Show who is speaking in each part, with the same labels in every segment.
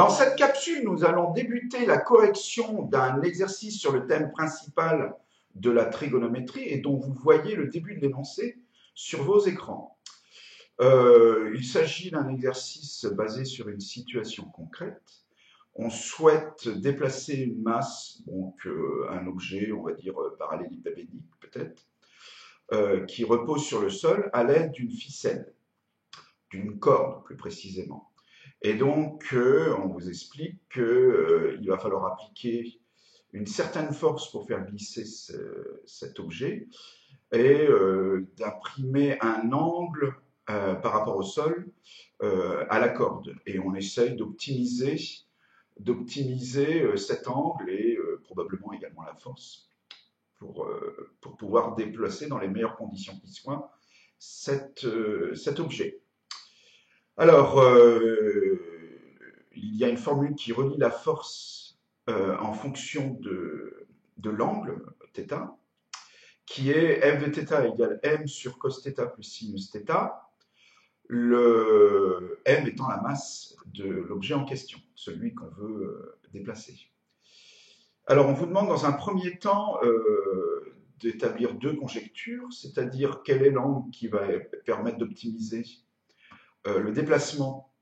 Speaker 1: Dans cette capsule, nous allons débuter la correction d'un exercice sur le thème principal de la trigonométrie et dont vous voyez le début de l'énoncé sur vos écrans. Il s'agit d'un exercice basé sur une situation concrète. On souhaite déplacer une masse, donc un objet, on va dire parallélépipédique peut-être, qui repose sur le sol à l'aide d'une ficelle, d'une corde plus précisément. Et donc, on vous explique qu'il va falloir appliquer une certaine force pour faire glisser cet objet et d'imprimer un angle par rapport au sol à la corde. Et on essaye d'optimiser cet angle et probablement également la force pour pouvoir déplacer dans les meilleures conditions qui soient cet objet. Alors, il y a une formule qui relie la force en fonction de l'angle θ, qui est f de θ égale m sur cos θ plus sinus θ, le m étant la masse de l'objet en question, celui qu'on veut déplacer. Alors, on vous demande dans un premier temps d'établir deux conjectures, c'est-à-dire quel est l'angle qui va permettre d'optimiser le déplacement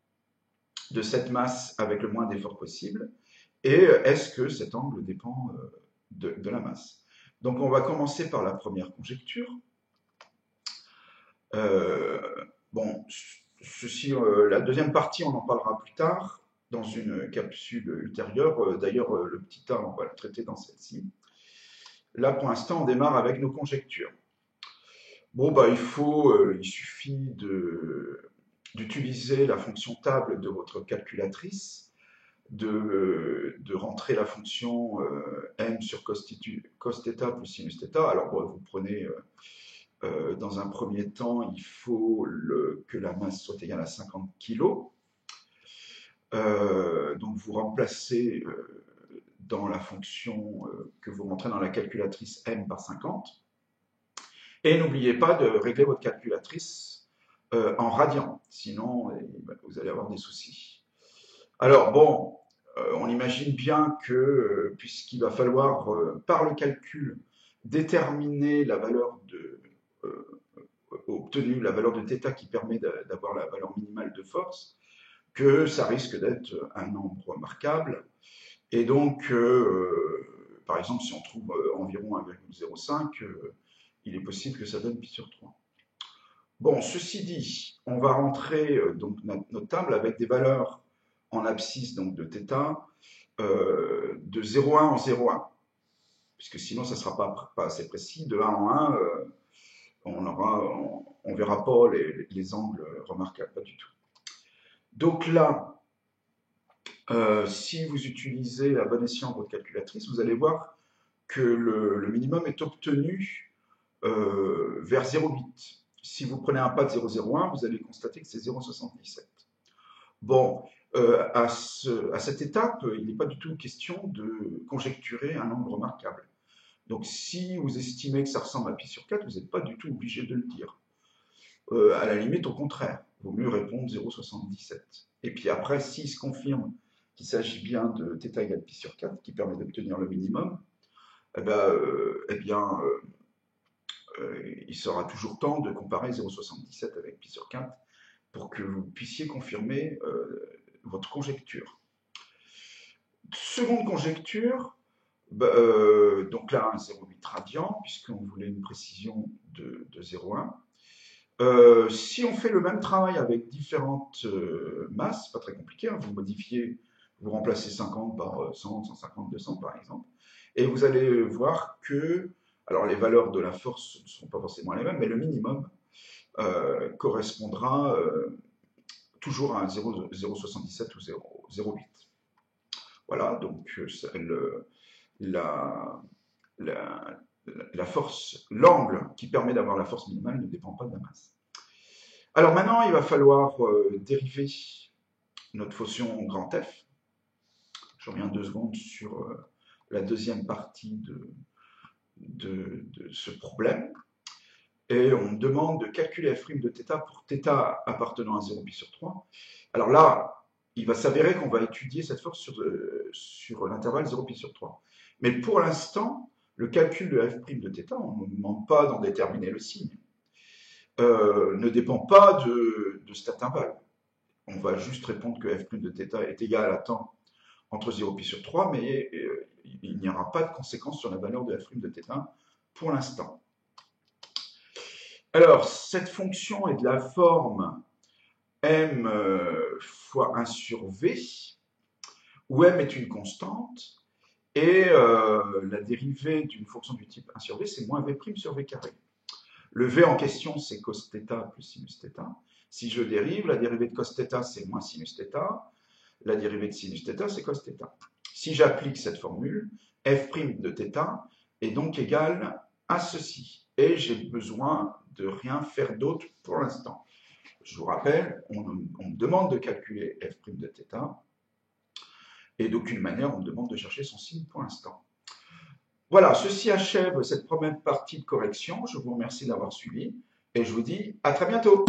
Speaker 1: de cette masse avec le moins d'effort possible, et est-ce que cet angle dépend de la masse. Donc on va commencer par la première conjecture. Bon, la deuxième partie, on en parlera plus tard dans une capsule ultérieure. D'ailleurs, le petit a, on va le traiter dans celle-ci. Là, pour l'instant, on démarre avec nos conjectures. Bon, bah, il suffit d'utiliser la fonction table de votre calculatrice, de rentrer la fonction m sur cos θ plus sinus θ. Alors, bon, vous prenez, dans un premier temps, il faut que la masse soit égale à 50 kg. Donc, vous remplacez dans la fonction que vous rentrez dans la calculatrice m par 50. Et n'oubliez pas de régler votre calculatrice en radians, sinon vous allez avoir des soucis. Alors bon, on imagine bien que puisqu'il va falloir par le calcul déterminer la valeur obtenue, la valeur de θ qui permet d'avoir la valeur minimale de force, que ça risque d'être un nombre remarquable. Et donc, par exemple, si on trouve environ 1,05, il est possible que ça donne pi sur 3. Bon, ceci dit, on va rentrer donc notre table avec des valeurs en abscisse donc de θ de 0,1 en 0,1, puisque sinon ça ne sera pas assez précis. De 1 en 1, on verra pas les angles remarquables, pas du tout. Donc là, si vous utilisez à bon escient votre calculatrice, vous allez voir que le minimum est obtenu vers 0,8. Si vous prenez un pas de 0,01, vous allez constater que c'est 0,77. Bon, à cette étape, il n'est pas du tout question de conjecturer un nombre remarquable. Donc si vous estimez que ça ressemble à pi sur 4, vous n'êtes pas du tout obligé de le dire. À la limite, au contraire, il vaut mieux répondre 0,77. Et puis après, s'il se confirme qu'il s'agit bien de θ égale pi sur 4, qui permet d'obtenir le minimum, il sera toujours temps de comparer 0,77 avec pi sur 4 pour que vous puissiez confirmer votre conjecture. Seconde conjecture, donc là 0,8 radian, puisqu'on voulait une précision de 0,1. Si on fait le même travail avec différentes masses, pas très compliqué, hein, vous remplacez 50 par 100, 150, 200 par exemple, et vous allez voir que, alors les valeurs de la force ne sont pas forcément les mêmes, mais le minimum correspondra toujours à un 0,77 ou 0,8. Voilà, donc la force, l'angle qui permet d'avoir la force minimale ne dépend pas de la masse. Alors maintenant, il va falloir dériver notre fonction grand F. Je reviens 2 secondes sur la deuxième partie de ce problème. Et on me demande de calculer f' de θ pour θ appartenant à 0 pi sur 3. Alors là, il va s'avérer qu'on va étudier cette force sur l'intervalle 0π/3. Mais pour l'instant, le calcul de f' de θ, on ne demande pas d'en déterminer le signe, ne dépend pas de cet intervalle. On va juste répondre que f' de θ est égal à temps entre 0π/3, mais il n'y aura pas de conséquence sur la valeur de f' de θ pour l'instant. Alors, cette fonction est de la forme m fois 1 sur v, où m est une constante, et la dérivée d'une fonction du type 1 sur v, c'est moins v' sur v carré. Le v en question, c'est cos θ plus sinus θ. Si je dérive, la dérivée de cos θ, c'est moins sinus θ. La dérivée de sinus θ, c'est cos θ. Si j'applique cette formule, f' de θ est donc égal à ceci. Et j'ai besoin de rien faire d'autre pour l'instant. Je vous rappelle, on me demande de calculer f' de θ, et d'aucune manière on me demande de chercher son signe pour l'instant. Voilà, ceci achève cette première partie de correction. Je vous remercie d'avoir suivi, et je vous dis à très bientôt.